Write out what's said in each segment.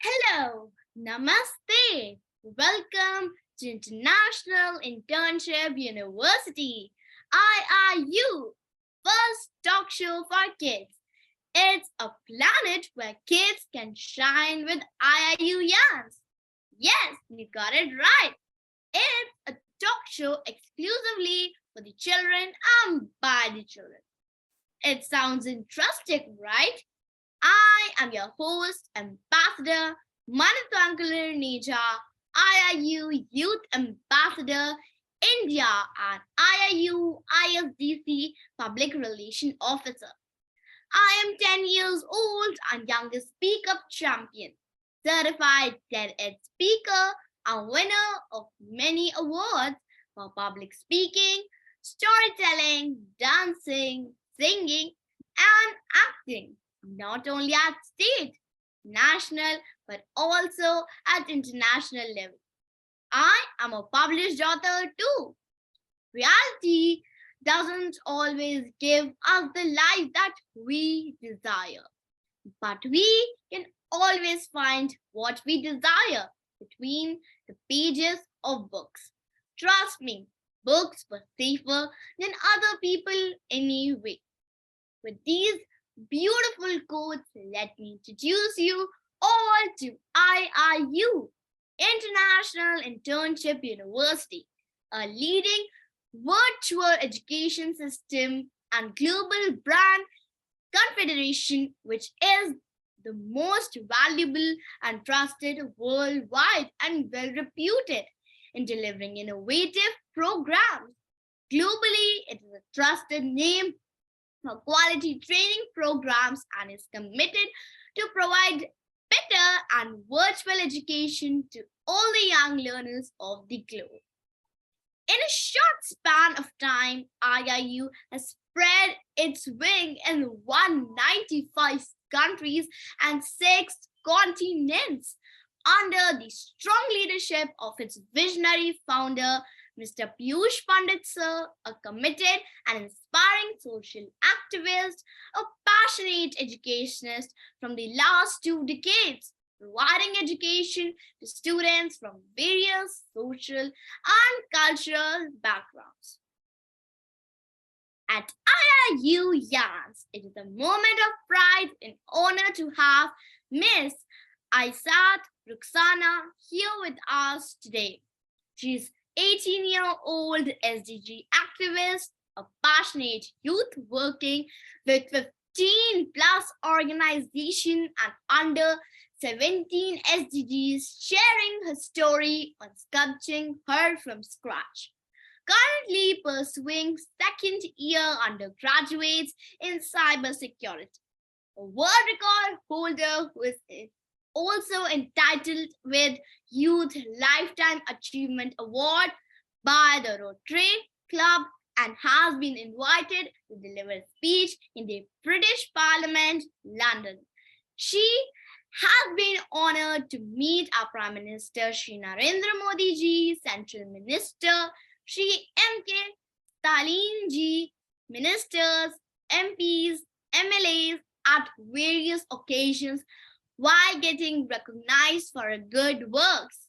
Hello, Namaste. Welcome to International Internship University, IIU, first talk show for kids. It's a planet where kids can shine with IIU-yans. Yes, you got it right. It's a talk show exclusively for the children and by the children. It sounds interesting, right? I am your host, Ambassador Manithankala Nija, IIU Youth Ambassador India and IIU ISDC Public Relation Officer. I am 10 years old and youngest Speak Up champion, certified TEDx speaker and winner of many awards for public speaking, storytelling, dancing, singing, and acting, not only at state, national, but also at international level. I am a published author too. Reality doesn't always give us the life that we desire, but we can always find what we desire between the pages of books. Trust me, books were safer than other people anyway. With these beautiful quotes, let me introduce you all to IIU, International Internship University, a leading virtual education system and global brand confederation, which is the most valuable and trusted worldwide and well reputed in delivering innovative programs. Globally, it is a trusted name for quality training programs and is committed to provide better and virtual education to all the young learners of the globe. In a short span of time, IIU has spread its wing in 195 countries and 6 continents under the strong leadership of its visionary founder, Mr. Piyush Pandit sir, a committed and inspiring social activist, a passionate educationist from the last 2 decades, providing education to students from various social and cultural backgrounds. At IIU-yans, it is a moment of pride and honor to have Miss Aysath Rukshana here with us today. She is 18-year-old SDG activist, a passionate youth working with 15 plus organizations and under 17 SDGs, sharing her story on sculpting her from scratch. Currently pursuing second year undergraduates in cybersecurity. A world record holder who is also entitled with Youth Lifetime Achievement Award by the Rotary Club and has been invited to deliver a speech in the British Parliament, London. She has been honored to meet our Prime Minister Shri Narendra Modi ji, Central Minister Shri M.K. Stalin ji, ministers, MPs, MLAs at various occasions while getting recognized for her good works.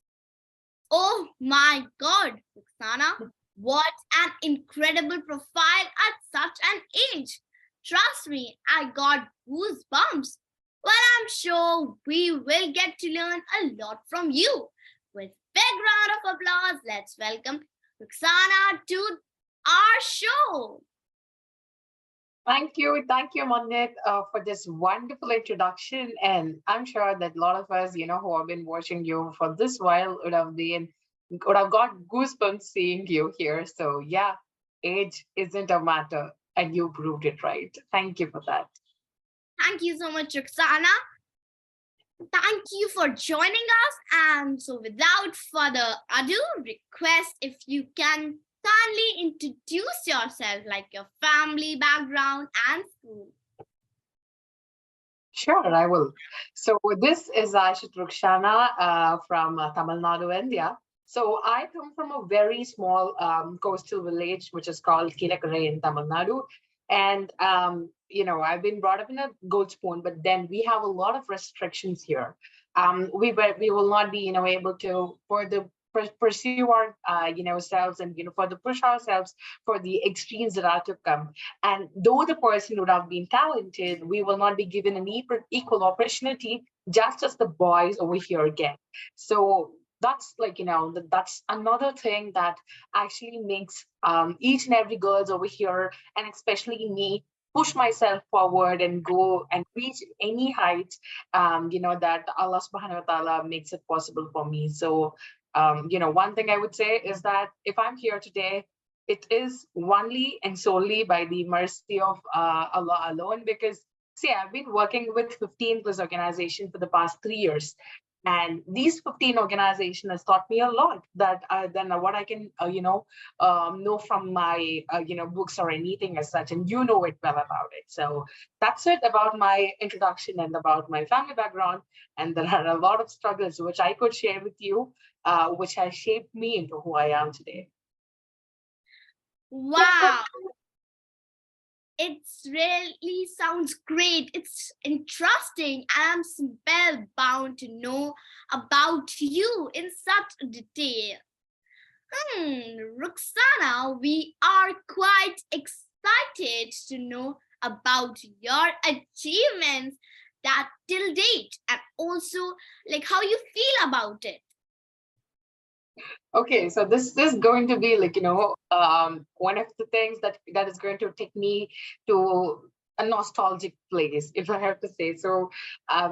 Oh my God, Roxana, what an incredible profile at such an age. Trust me, I got goosebumps. Well, I'm sure we will get to learn a lot from you. With big round of applause, let's welcome Roxana to our show. Thank you, Manit, for this wonderful introduction. And I'm sure that a lot of us, who have been watching you for this while would have got goosebumps seeing you here. So yeah, age isn't a matter, and you proved it right. Thank you for that. Thank you so much, Roxana. Thank you for joining us. And so, without further ado, request if you can kindly introduce yourself, like your family background and school. Sure, I will. So this is Aysath Rukshana from Tamil Nadu, India. So I come from a very small coastal village, which is called Kilakare in Tamil Nadu. And, I've been brought up in a goat spoon, but then we have a lot of restrictions here. We will not be able to further pursue our selves, and further push ourselves for the extremes that are to come. And though the person would have been talented, we will not be given an equal opportunity, just as the boys over here get. So that's that's another thing that actually makes each and every girls over here, and especially me, push myself forward and go and reach any heights that Allah subhanahu wa ta'ala makes it possible for me. So one thing I would say is that if I'm here today, it is only and solely by the mercy of Allah alone. Because see, I've been working with 15 plus organizations for the past 3 years, and these 15 organizations has taught me a lot that than what I can know from my books or anything as such, and you know it well about it. So that's it about my introduction and about my family background. And there are a lot of struggles which I could share with you, which has shaped me into who I am today. Wow, it really sounds great. It's interesting. I'm spellbound to know about you in such detail. Ruxana, we are quite excited to know about your achievements that till date, and also like how you feel about it. Okay, so this is going to be one of the things that is going to take me to a nostalgic place, if I have to say so.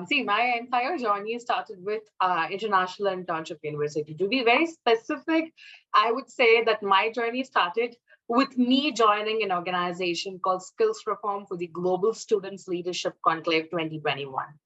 See, my entire journey started with International Internship University. To be very specific, I would say that my journey started with me joining an organization called Skills Reform for the Global Students Leadership Conclave 2021.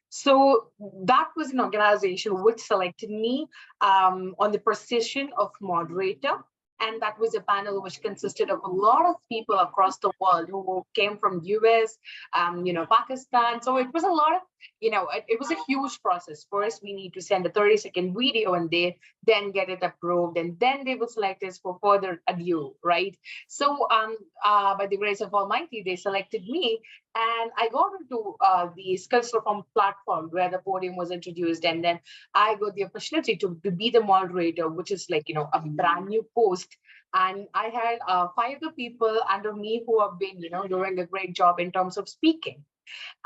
So that was an organization which selected me on the position of moderator. And that was a panel which consisted of a lot of people across the world who came from US, Pakistan. So it was a lot of, it was a huge process. First, we need to send a 30-second video, and they then get it approved. And then they will select us for further review, right? So by the grace of Almighty, they selected me, and I got into the Skills Reform platform where the podium was introduced. And then I got the opportunity to be the moderator, which is a brand new post. And I had 5 other people under me who have been, doing a great job in terms of speaking.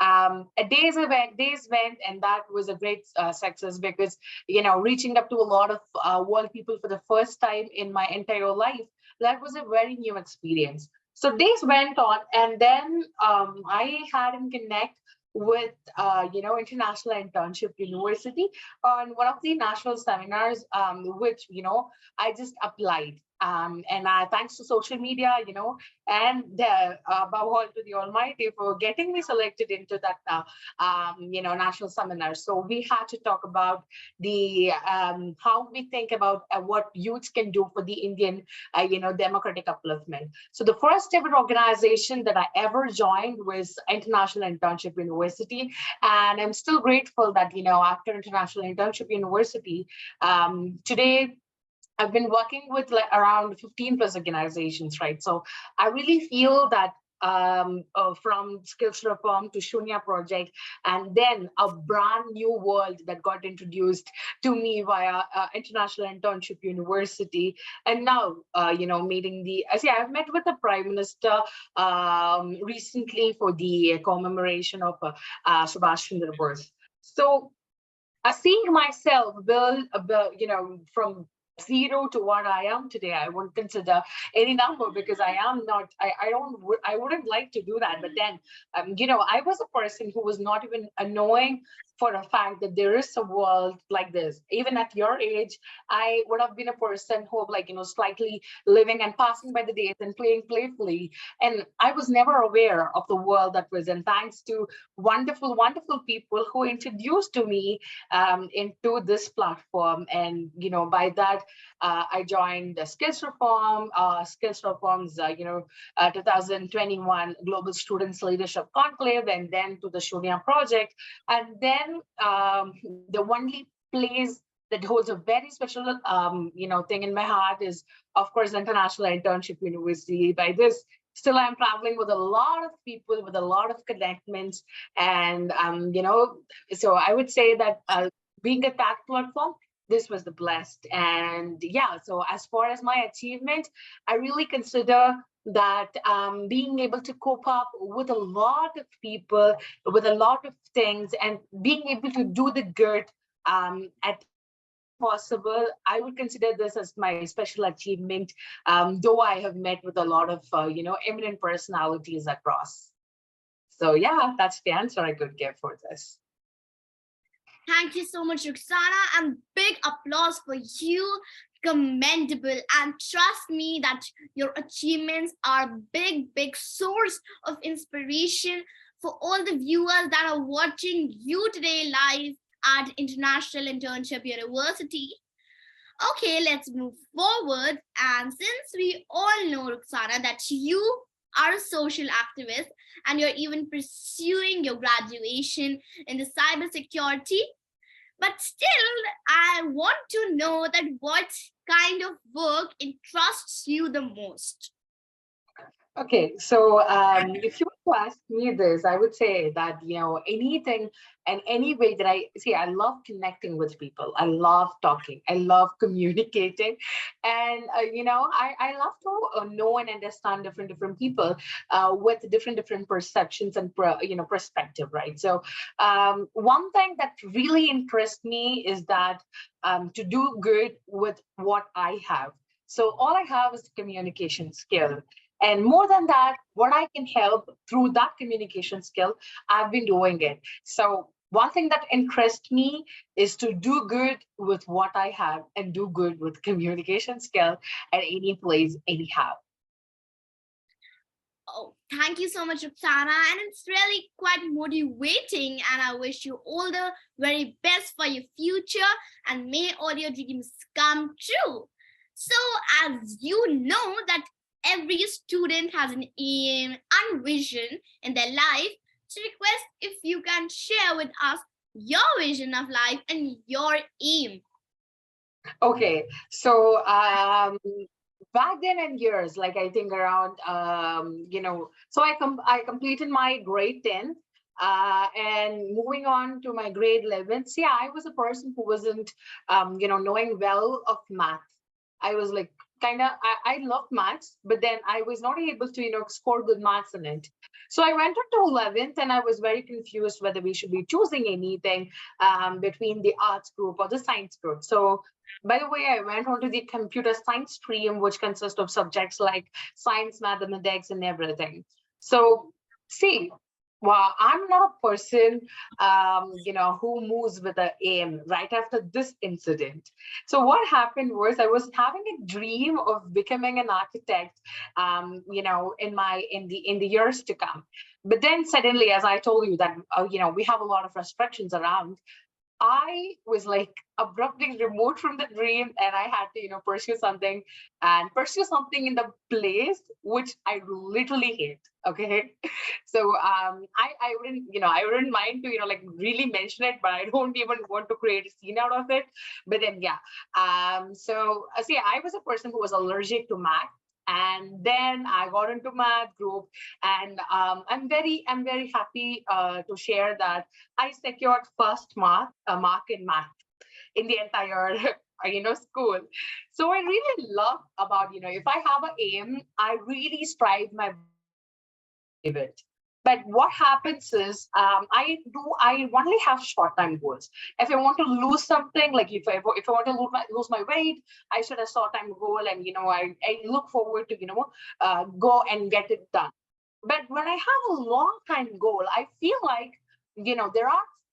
Days went, and that was a great success, because reaching up to a lot of world people for the first time in my entire life, that was a very new experience. So days went on, and then I had him connect with International Internship University on one of the national seminars, which I just applied. And thanks to social media, and above all to the Almighty for getting me selected into that, national seminar. So we had to talk about the how we think about what youths can do for the Indian, democratic upliftment. So the first ever organization that I ever joined was International Internship University, and I'm still grateful that after International Internship University, today I've been working with around 15 plus organizations, right? So I really feel that from Skills Reform to Shunya Project, and then a brand new world that got introduced to me via International Internship University. And now, meeting see, I've met with the Prime Minister recently for the commemoration of Subhash Chandra Bose. So seeing myself build, from zero to what I am today, I wouldn't consider any number, because I am not, I wouldn't like to do that. But then, I was a person who was not even knowing for a fact that there is a world like this. Even at your age, I would have been a person who, slightly living and passing by the days and playing playfully. And I was never aware of the world that was. And thanks to wonderful, wonderful people who introduced to me into this platform. And, by that, I joined the Skills Reform's, 2021 Global Students Leadership Conclave, and then to the Shunya Project. And then the only place that holds a very special, thing in my heart is, of course, International Internship University. By this, still I'm traveling with a lot of people, with a lot of connections. And, so I would say that being a tag platform, this was the blessed. And yeah, so as far as my achievement, I really consider that being able to cope up with a lot of people, with a lot of things, and being able to do the good at possible, I would consider this as my special achievement, though I have met with a lot of, eminent personalities across. So yeah, that's the answer I could give for this. Thank you so much, Ruxana, and big applause for you. Commendable, and trust me that your achievements are a big source of inspiration for all the viewers that are watching you today live at International Internship University. Okay, let's move forward. And since we all know, Ruxana, that you are a social activist and you're even pursuing your graduation in the cybersecurity, but still, I want to know that what kind of work interests you the most. Okay, so if you were to ask me this, I would say that, anything and any way that I see, I love connecting with people. I love talking. I love communicating. And, I love to know and understand different people with different perceptions and, perspective, right? So one thing that really interests me is that to do good with what I have. So all I have is the communication skill. And more than that, what I can help through that communication skill, I've been doing it. So one thing that interests me is to do good with what I have and do good with communication skill at any place, anyhow. Oh, thank you so much, Ruxana. And it's really quite motivating. And I wish you all the very best for your future. And may all your dreams come true. So, as you know, that every student has an aim and vision in their life, to request if you can share with us your vision of life and your aim. Okay, so back then in years, like I think around, so I completed my grade 10. And moving on to my grade 11, see, I was a person who wasn't, knowing well of math. I was like, kind of, I love maths, but then I was not able to, score good marks in it. So I went on to 11th and I was very confused whether we should be choosing anything between the arts group or the science group. So by the way, I went on to the computer science stream, which consists of subjects like science, mathematics, and everything. So see, well, I'm not a person, who moves with an aim right after this incident. So what happened was I was having a dream of becoming an architect, in the years to come. But then suddenly, as I told you that, we have a lot of restrictions around. I was like abruptly removed from the dream and I had to, pursue something in the place which I literally hate. Okay. So I wouldn't mind to, like really mention it, but I don't even want to create a scene out of it. But then yeah. So see, I was a person who was allergic to math. And then I got into math group, and I'm very happy to share that I secured first mark in math in the entire school. So I really love about if I have an aim, I really strive my achieve it. But what happens is I only have short time goals. If I want to lose something, like if I want to lose my weight, I set a short time goal, and I look forward to go and get it done. But when I have a long time goal, I feel like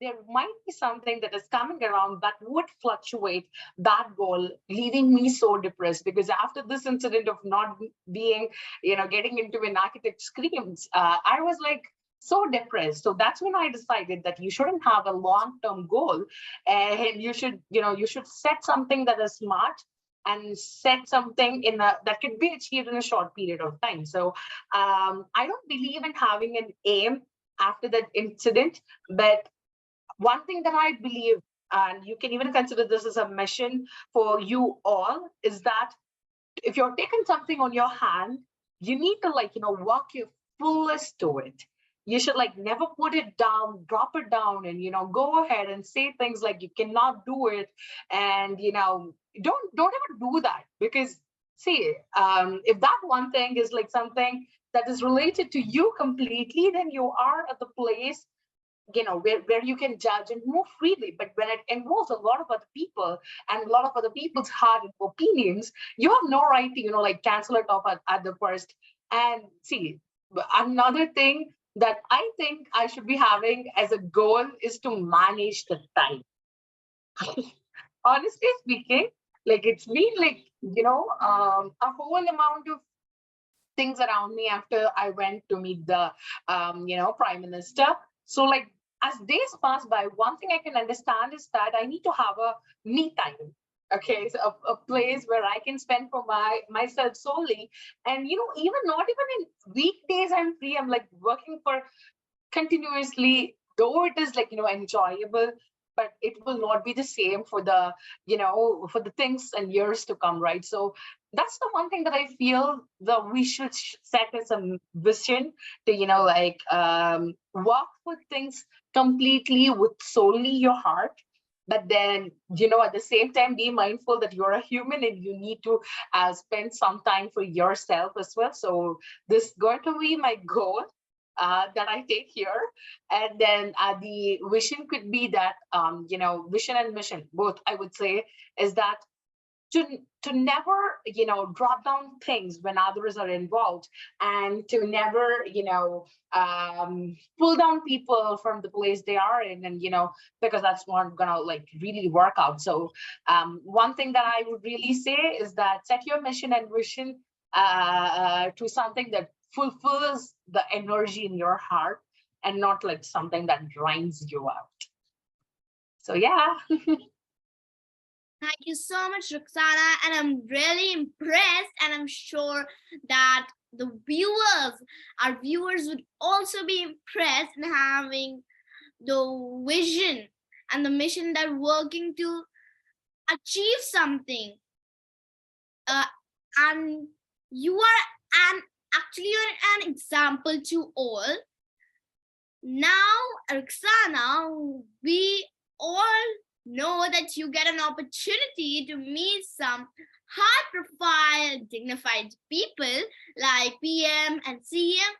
there might be something that is coming around that would fluctuate that goal, leaving me so depressed. Because after this incident of not being, getting into an architect screams, I was like so depressed. So that's when I decided that you shouldn't have a long-term goal, and you should set something that is smart and set something that can be achieved in a short period of time. So I don't believe in having an aim after that incident, but one thing that I believe, and you can even consider this as a mission for you all, is that if you're taking something on your hand, you need to work your fullest to it. you should like never put it down, drop it down, and go ahead and say things like you cannot do it. And don't ever do that, because see, if that one thing is like something that is related to you completely, then you are at the place where you can judge and move freely. But when it involves a lot of other people and a lot of other people's heart and opinions, you have no right to like cancel it off at the first. And see, another thing that I think I should be having as a goal is to manage the time. Honestly speaking, like it's been like a whole amount of things around me after I went to meet the prime minister. So like as days pass by, one thing I can understand is that I need to have a me time. Okay, so a place where I can spend for myself solely. And even not even in weekdays I'm free. I'm like working for continuously, though it is like enjoyable, but it will not be the same for the for the things and years to come, right? So that's the one thing that I feel that we should set as a vision to like work for things completely with solely your heart. But then at the same time be mindful that you're a human and you need to spend some time for yourself as well. So this is going to be my goal that I take here. And then the vision could be that, vision and mission, both I would say, is that to to never, drop down things when others are involved, and to never, pull down people from the place they are in, and because that's not gonna like really work out. So one thing that I would really say is that set your mission and vision to something that fulfills the energy in your heart, and not like something that grinds you out. So yeah. Thank you so much, Ruxana. And I'm really impressed, and I'm sure that our viewers would also be impressed in having the vision and the mission that working to achieve something. And you are you're an example to all. Now, Ruxana, we all know that you get an opportunity to meet some high profile, dignified people like PM and CM.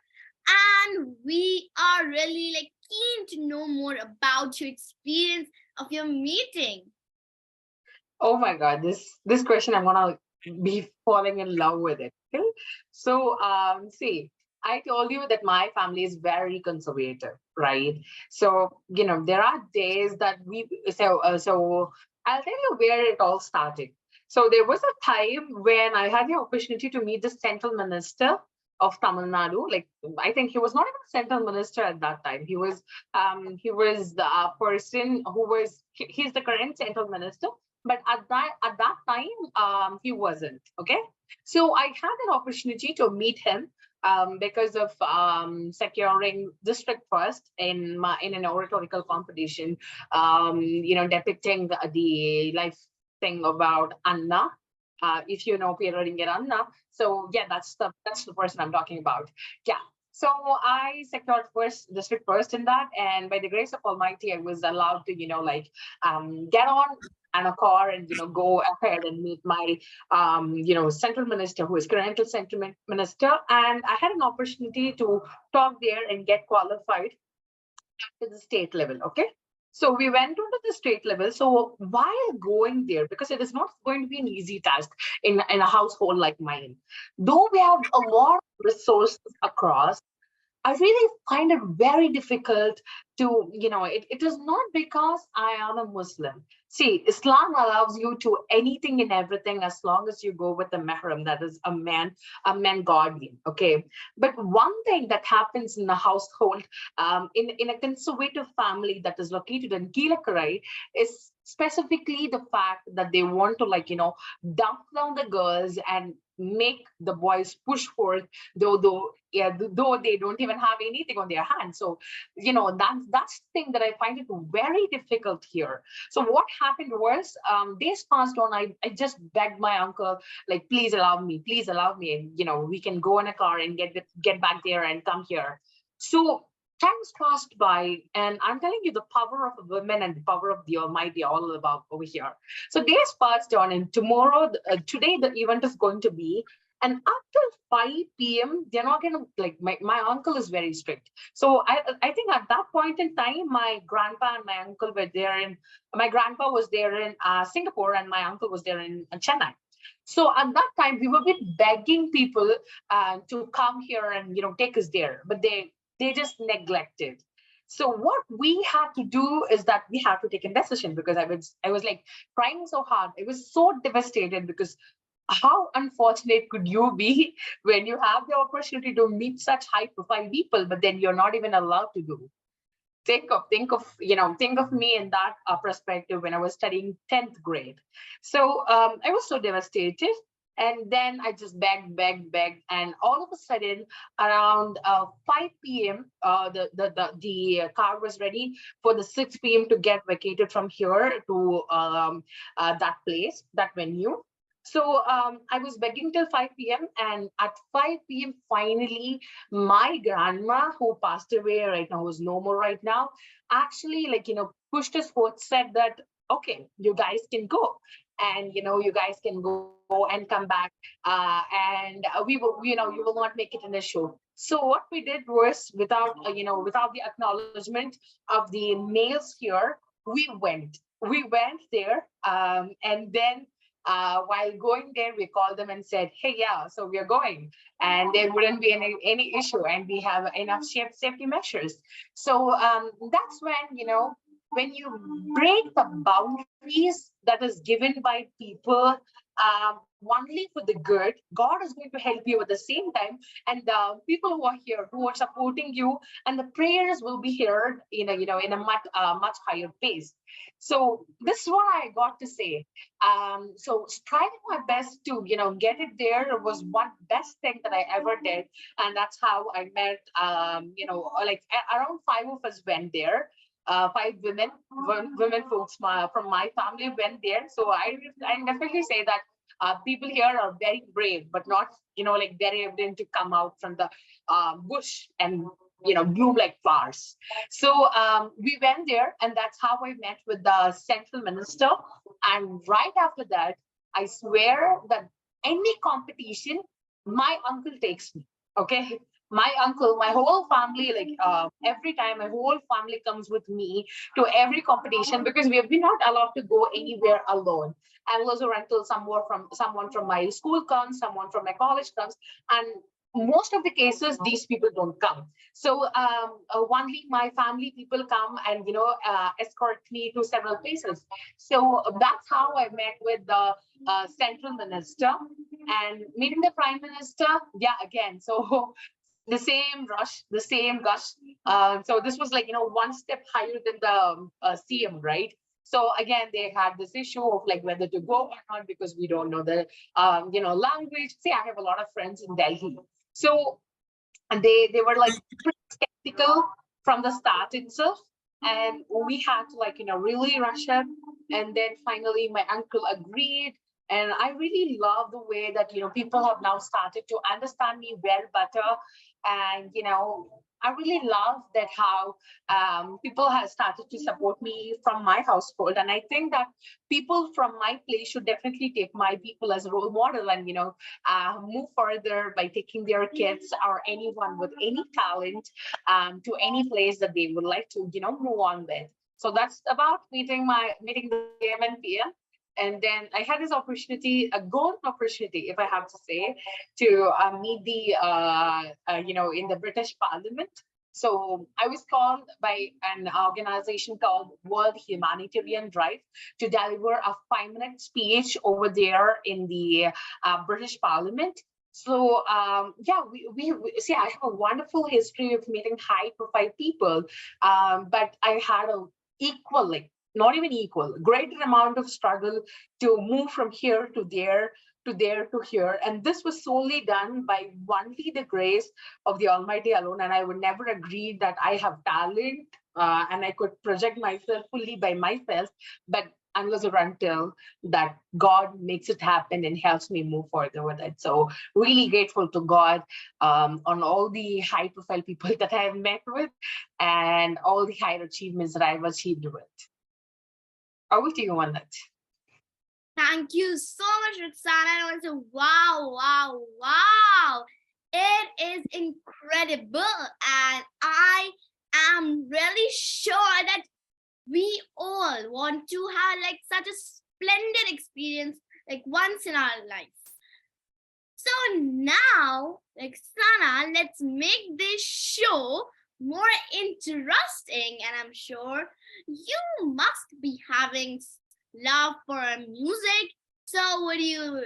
And we are really like keen to know more about your experience of your meeting. Oh my God, this question, I'm gonna be falling in love with it. Okay? So see, I told you that my family is very conservative, right? So there are days that so I'll tell you where it all started. So there was a time when I had the opportunity to meet the central minister of Tamil Nadu. Like I think he was not even a central minister at that time. He was the person who he's the current central minister, but at that time he wasn't. Okay, so I had an opportunity to meet him because of securing district first in an oratorical competition, depicting the life thing about Anna. If you know Peter Anna, so yeah, that's the person I'm talking about. Yeah. So I secured first district first in that, and by the grace of Almighty, I was allowed to get on and a car and go ahead and meet my central minister, who is currently central minister. And I had an opportunity to talk there and get qualified to the state level. Okay, so we went on to the state level. So while going there, because it is not going to be an easy task in a household like mine, though we have a lot of resources across, I really find it very difficult to, it is not because I am a Muslim. See, Islam allows you to anything and everything as long as you go with a mahram, that is a man guardian. Okay. But one thing that happens in a household, in a conservative family that is located in Kilakarai, is specifically the fact that they want to dump down the girls and make the boys push forth, though they don't even have anything on their hands. So that's the thing that I find it very difficult here. So what happened was, days passed on. I just begged my uncle, like, please allow me, and we can go in a car and get back there and come here. So times passed by, and I'm telling you the power of women and the power of the Almighty all about over here. So days passed on, and today the event is going to be. And up till 5 p.m., they're not going to, like, my uncle is very strict. So I think at that point in time, my grandpa and my uncle were there my grandpa was there in Singapore, and my uncle was there in Chennai. So at that time, we were been begging people to come here and take us there, but they just neglected. So what we had to do is that we had to take a decision, because I was like crying so hard. I was so devastated, because how unfortunate could you be when you have the opportunity to meet such high profile people, but then you're not even allowed to do. Think of me in that perspective when I was studying 10th grade. So I was so devastated. And then I just begged, and all of a sudden, around 5 p.m., the car was ready for the 6 p.m. to get vacated from here to that place, that venue. So I was begging till 5 p.m. And at 5 p.m., finally, my grandma, who passed away right now, who's no more right now, actually, pushed us forth, said that, okay, you guys can go. And you guys can go and come back, and we will, you will not make it in the show. So what we did was, without the acknowledgement of the males here, we went there, and then while going there, we called them and said, hey, yeah, so we are going, and there wouldn't be any issue, and we have enough safety measures. So that's when you break the boundaries that is given by people, only for the good, God is going to help you at the same time. And the people who are here, who are supporting you, and the prayers will be heard in a much higher pace. So this is what I got to say. So striving my best to get it there was one best thing that I ever did. And that's how I met, like around five of us went there. Five women folks from my family went there. So I definitely say that people here are very brave, but not like very evident to come out from the bush and bloom like flowers. So we went there, and that's how I met with the central minister. And right after that, I swear that any competition, my uncle takes me. Okay, my uncle, my whole family, like every time my whole family comes with me to every competition, because we have been not allowed to go anywhere alone, unless or until someone from my school comes, someone from my college comes. And most of the cases, these people don't come. So only my family people come and escort me to several places. So that's how I met with the central minister. And meeting the prime minister, yeah, again, so the same rush, the same gush. So this was like one step higher than the CM, right? So again, they had this issue of like whether to go or not, because we don't know the language. See, I have a lot of friends in Delhi, so and they were like pretty skeptical from the start itself. And we had to really rush it. And then finally my uncle agreed. And I really love the way that people have now started to understand me well better. And I really love that how people have started to support me from my household. And I think that people from my place should definitely take my people as a role model, and move further by taking their kids or anyone with any talent to any place that they would like to move on with. So that's about meeting the CM and PM. And then I had this opportunity, a golden opportunity, if I have to say, to meet in the British Parliament. So I was called by an organization called World Humanitarian Drive to deliver a 5-minute speech over there in the British Parliament. So yeah, we see, I have a wonderful history of meeting high profile people, but I had a equally, not even equal, greater amount of struggle to move from here to there, to there to here. And this was solely done by only the grace of the Almighty alone. And I would never agree that I have talent and I could project myself fully by myself. But unless or until that God makes it happen and helps me move further with it. So really grateful to God on all the high profile people that I have met with and all the higher achievements that I've achieved with. Over to you on that. Thank you so much, Roxana. And also, wow, wow, wow. It is incredible. And I am really sure that we all want to have like such a splendid experience like once in our life. So now, Roxana, let's make this show more interesting. And I'm sure you must be having love for music. So would you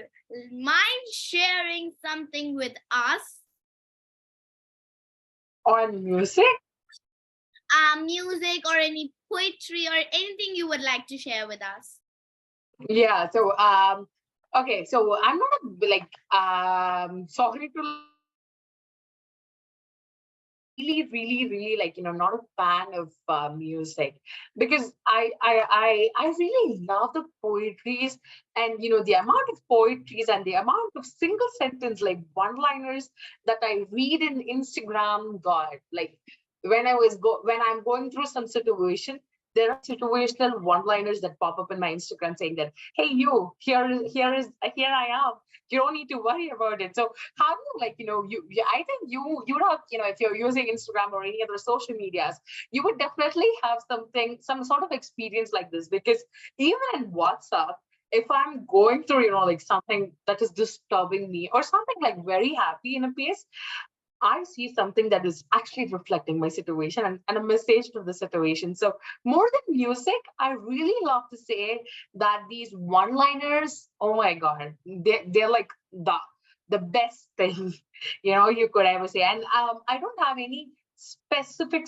mind sharing something with us? On music? Music or any poetry or anything you would like to share with us? Yeah. So okay. So I'm not like sorry to really like not a fan of music because I really love the poetries and the amount of poetries and the amount of single sentence like one liners that I read in Instagram. God, like when I'm going through some situation, there are situational one liners that pop up in my Instagram saying that, hey, you here I am, you don't need to worry about it. So how do you like I think you have if you're using Instagram or any other social medias, you would definitely have some sort of experience like this, because even in WhatsApp, if I'm going through like something that is disturbing me or something like very happy in a piece, I see something that is actually reflecting my situation and a message to the situation. So more than music, I really love to say that these one-liners, oh my God, they're like the best thing you could ever say. And I don't have any specific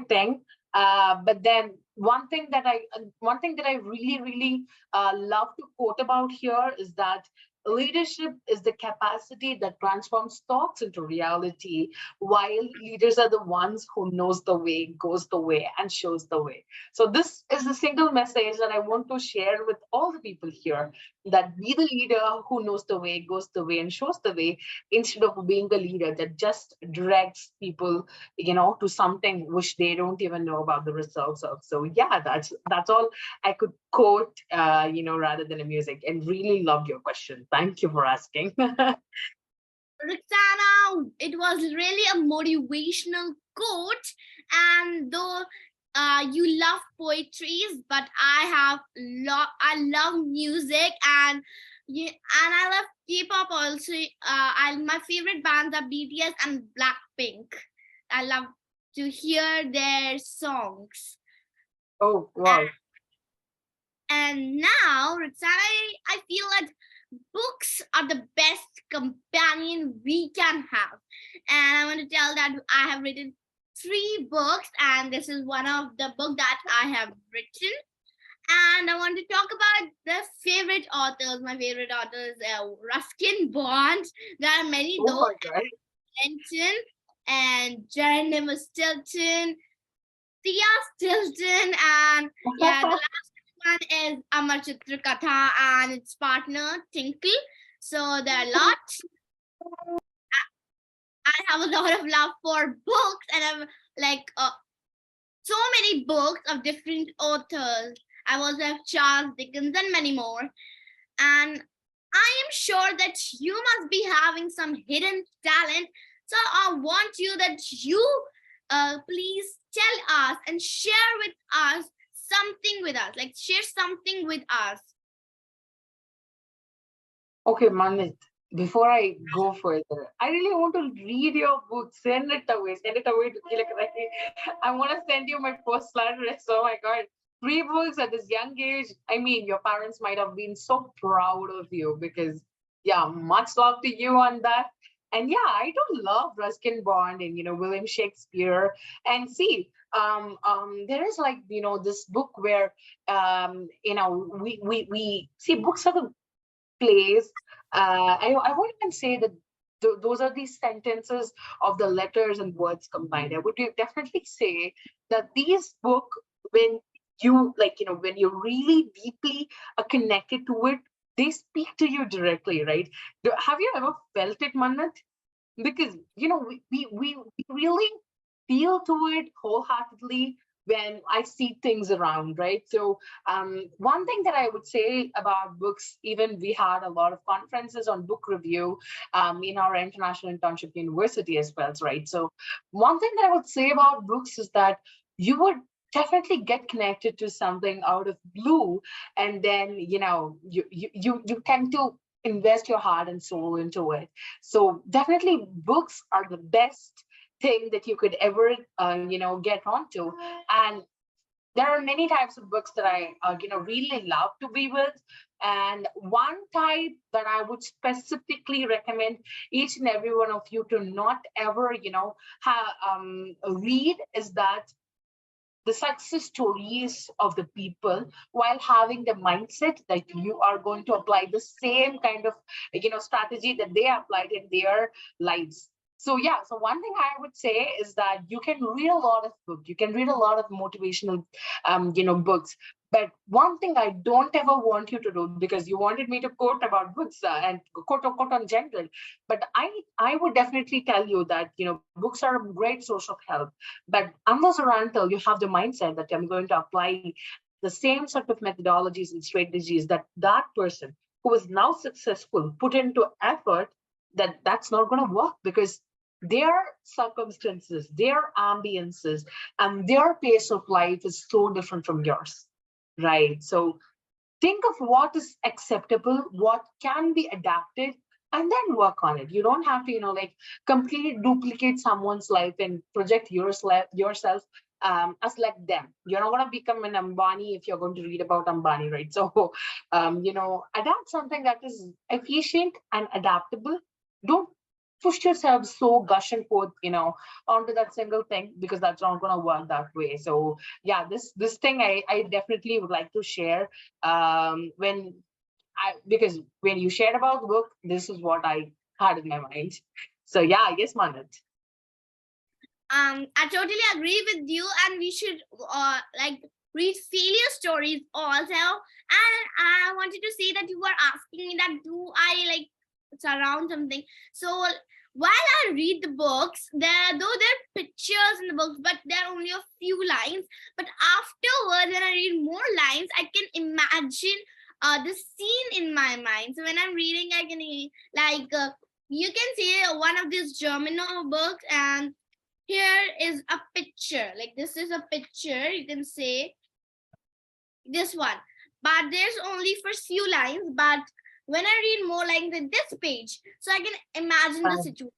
thing. But then one thing that I really love to quote about here is that leadership is the capacity that transforms thoughts into reality, while leaders are the ones who knows the way, goes the way, and shows the way. So this is a single message that I want to share with all the people here, that be the leader who knows the way, goes the way, and shows the way, instead of being the leader that just directs people, to something which they don't even know about the results of. So yeah, that's all I could quote, rather than a music. And really loved your question. Thank you for asking. Roxana, it was really a motivational quote. And though you love poetries, but I love music, and I love K-pop also. My favorite bands are BTS and Blackpink. I love to hear their songs. Oh, wow. And now, Roxana, I feel like books are the best companion we can have. And I want to tell that I have written 3 books, and this is one of the book that I have written. And I want to talk about the favorite authors. My favorite authors are Ruskin Bond. There are many Oh though. my God. Clinton and Jeremy Stilton, Thea Stilton, and yeah, the last one is Amar Chitra Katha and its partner Tinkle. So there are lots. I have a lot of love for books, and I'm like so many books of different authors. I also have Charles Dickens and many more. And I am sure that you must be having some hidden talent. So I want you that you please tell us and share with us something with us. Like share something with us. Okay, Manit, before I go further, I really want to read your book. Send it away. Send it away to Kilakati. I want to send you my first address. Oh my God. 3 books at this young age. I mean, your parents might have been so proud of you because, yeah, much love to you on that. And yeah, I do love Ruskin Bond and William Shakespeare. And see, there is like this book where we see books are the place. I won't even say that those are these sentences of the letters and words combined. I would definitely say that these book, when you like, when you're really deeply connected to it, they speak to you directly, right? Have you ever felt it, Mannat? Because we really feel to it wholeheartedly when I see things around, right? So one thing that I would say about books, even we had a lot of conferences on book review in our international internship university as well, right? So one thing that I would say about books is that you would definitely get connected to something out of blue, and then you tend to invest your heart and soul into it. So definitely books are the best thing that you could ever get onto. And there are many types of books that I really love to be with. And one type that I would specifically recommend each and every one of you to not ever read is that the success stories of the people, while having the mindset that you are going to apply the same kind of strategy that they applied in their lives. So yeah, so one thing I would say is that you can read a lot of books, you can read a lot of motivational books, but one thing I don't ever want you to do, because you wanted me to quote about books and quote on general, but I would definitely tell you that books are a great source of help. But unless or until you have the mindset that I'm going to apply the same sort of methodologies and strategies that that person who is now successful put into effort, that's not going to work, because their circumstances, their ambiences, and their pace of life is so different from yours, right? So think of what is acceptable, what can be adapted, and then work on it. You don't have to completely duplicate someone's life and project yourself as like them. You're not going to become an Ambani if you're going to read about Ambani, right? So adapt something that is efficient and adaptable. Don't push yourself so gush and forth onto that single thing, because that's not going to work that way. So yeah, this thing I definitely would like to share. When I Because when you shared about the book, this is what I had in my mind. So yeah, yes, Manat. I totally agree with you, and we should like read failure stories also. And I wanted to say that you were asking me that do I like surround something. So while I read the books, though there are pictures in the books, but there are only a few lines. But afterwards, when I read more lines, I can imagine the scene in my mind. So when I'm reading, I can you can see one of these German books, and here is a picture. Like this is a picture. You can say this one, but there's only for few lines. But when I read more lines in this page, so I can imagine the situation.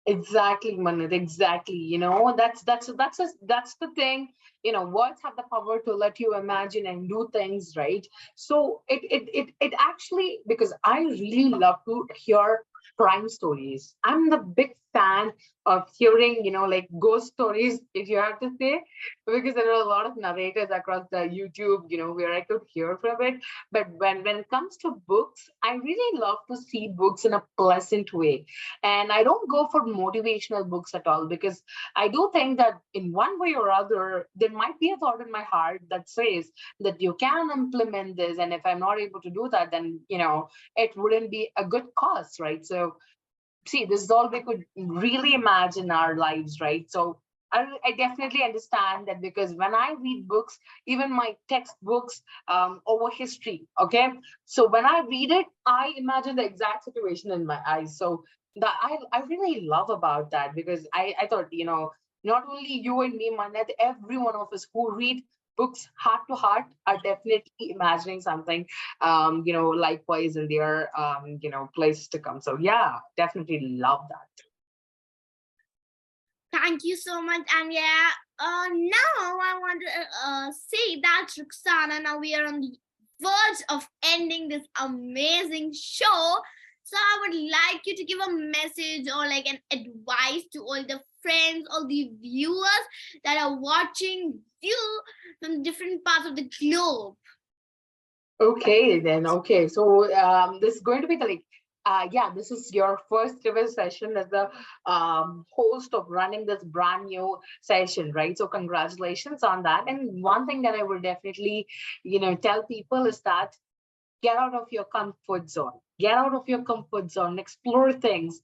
Exactly, Manat. Exactly. That's the thing. Words have the power to let you imagine and do things, right? So it actually, because I really love to hear crime stories. I'm the big fan of hearing, like ghost stories, if you have to say, because there are a lot of narrators across the YouTube, where I could hear from it. But when it comes to books, I really love to see books in a pleasant way, and I don't go for motivational books at all, because I do think that in one way or other, there might be a thought in my heart that says that you can implement this. And if I'm not able to do that, then, it wouldn't be a good cause, right? So, see, this is all we could really imagine our lives, right? So, I definitely understand that, because when I read books, even my textbooks over history, okay? So when I read it, I imagine the exact situation in my eyes. So that I really love about that, because I thought, not only you and me, Manat, every one of us who read books heart to heart are definitely imagining something, likewise in their, place to come. So yeah, definitely love that. Thank you so much. And yeah, now I want to say that Ruxana, now we are on the verge of ending this amazing show. So I would like you to give a message or like an advice to all the friends, all the viewers that are watching you from different parts of the globe. Okay, then. Okay. So this is going to be the like Yeah, this is your first ever session as the host of running this brand new session, right? So congratulations on that. And one thing that I will definitely, tell people is that get out of your comfort zone. Get out of your comfort zone, explore things,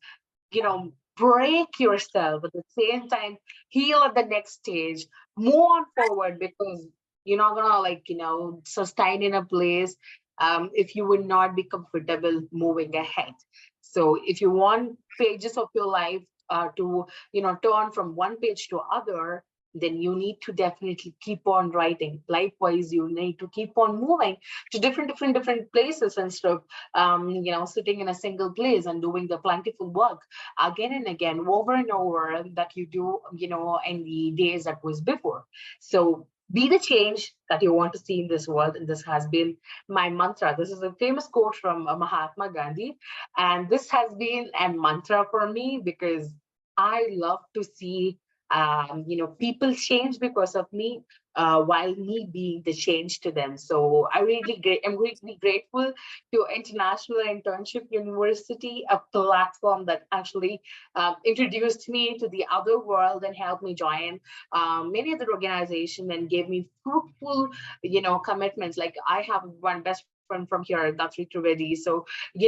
break yourself at the same time, heal at the next stage, move on forward because you're not gonna sustain in a place if you would not be comfortable moving ahead. So if you want pages of your life to turn from one page to other, then you need to definitely keep on writing. Likewise, you need to keep on moving to different places instead of sitting in a single place and doing the plentiful work again and again, over and over that you do, in the days that was before. So be the change that you want to see in this world. And this has been my mantra. This is a famous quote from Mahatma Gandhi. And this has been a mantra for me because I love to see people change because of me, while me being the change to them. So I'm really grateful to International Internship University, a platform that actually introduced me to the other world and helped me join many other organizations and gave me fruitful, commitments. Like I have one best friend from here, that's Trivedi. So, we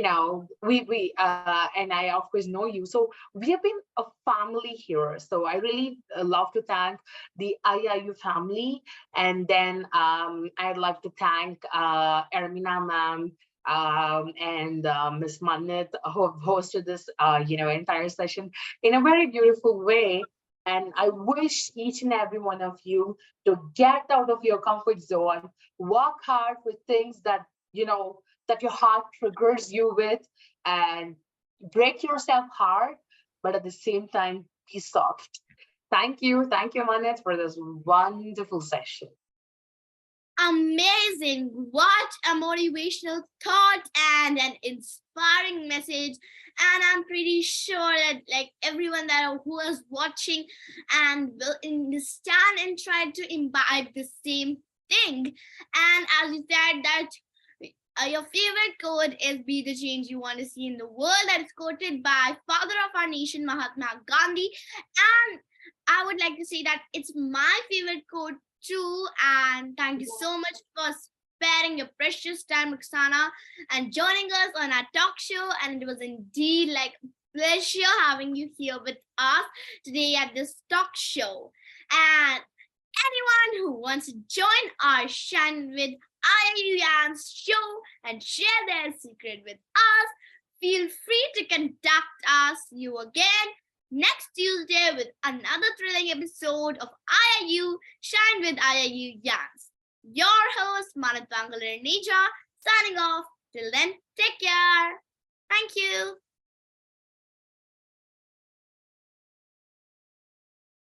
and I of course know you. So we have been a family here. So I really love to thank the IIU family. And then I'd like to thank Ermina ma'am and Miss Manit who have hosted this, entire session in a very beautiful way. And I wish each and every one of you to get out of your comfort zone, work hard for things that, that your heart triggers you with, and break yourself hard, but at the same time, be soft. Thank you. Thank you, Manit, for this wonderful session. Amazing. What a motivational thought and an inspiring message. And I'm pretty sure that like everyone that who is watching and will understand and try to imbibe the same thing. And as you said that your favorite quote is "Be the change you want to see in the world." That is quoted by father of our nation, Mahatma Gandhi. And I would like to say that it's my favorite quote too. And thank you so much for sparing your precious time, Roxana, and joining us on our talk show. And it was indeed like a pleasure having you here with us today at this talk show. And anyone who wants to join our Shine with IIU-yans show and share their secret with us, feel free to contact us you again next Tuesday with another thrilling episode of IIU Shine with IIU-yans. Your host, Manat Bangalore Neja, signing off. Till then, take care. Thank you.